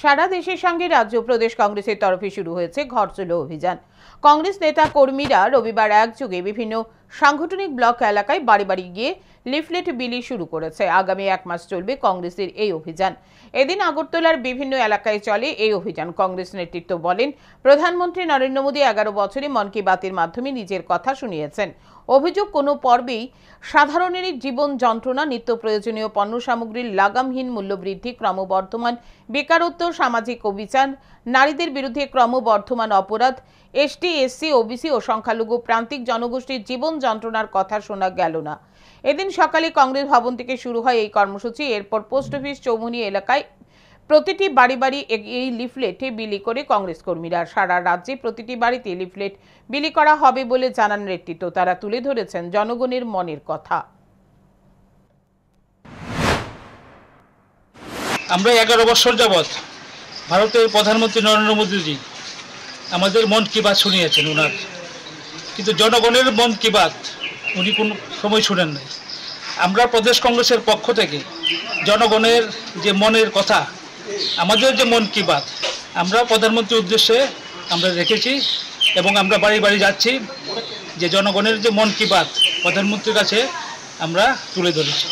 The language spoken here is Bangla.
সারা দেশের সঙ্গে রাজ্য প্রদেশ কংগ্রেসের তরফে শুরু হয়েছে ঘর চলো অভিযান। কংগ্রেস নেতা কর্মীরা রবিবার একযোগে বিভিন্ন সাংগঠনিক ব্লক এলাকায় বাড়ি বাড়ি গিয়ে লিফলেট বিলি শুরু করেছে। আগামী 1 মাস চলবে কংগ্রেসের এই অভিযান। এদিন আগরতলার বিভিন্ন এলাকায় চলে এই অভিযান। কংগ্রেস নেতৃত্ব বলেন, প্রধানমন্ত্রী নরেন্দ্র মোদী 11 বছরে মন কি বাতের মাধ্যমে নিজের কথা শুনিয়েছেন। অভিযোগ, কোনো পর্বেই সাধারণেরই জীবন যন্ত্রণা, নিত্য প্রয়োজনীয় পণ্য সামগ্রীর লাগামহীন মূল্যবৃদ্ধি, ক্রমবর্ধমান বেকারত্ব, সামাজিক অবিচার, নারীদের বিরুদ্ধে ক্রমবর্ধমান অপরাধ, এসটি, এসসি, ওবিসি ও সংখ্যালঘু প্রান্তিক জনগোষ্ঠীর জীবন যন্ত্রণার কথা শোনা গেল না। এদিন সকালে কংগ্রেস ভবন থেকে শুরু হয় এই কর্মসূচি। এরপর পোস্ট অফিস, চৌমুহনী এলাকায় প্রতিটি বাড়ি বাড়ি এই লিফলেটে বিলি করে কংগ্রেস কর্মীরা। সারা রাজ্যে প্রতিটি বাড়িতে লিফলেট বিলি করা হবে বলে জানান নেতৃত্ব। তারা তুলে ধরেছেন জনগণের মনের কথা। আমরা 11 বছর যাবৎ ভারতের প্রধানমন্ত্রী নরেন্দ্র মোদীজি আমাদের মন কি বাত শুনিয়েছেন ওনার, কিন্তু জনগণের মন কি বাত উনি কোনো সময় শুনেন নাই। আমরা প্রদেশ কংগ্রেসের পক্ষ থেকে জনগণের যে মনের কথা, আমাদের যে মন কি বাত, আমরা প্রধানমন্ত্রীর উদ্দেশ্যে আমরা রেখেছি এবং আমরা বাড়ি বাড়ি যাচ্ছি, যে জনগণের যে মন কি বাত প্রধানমন্ত্রীর কাছে আমরা তুলে ধরেছি।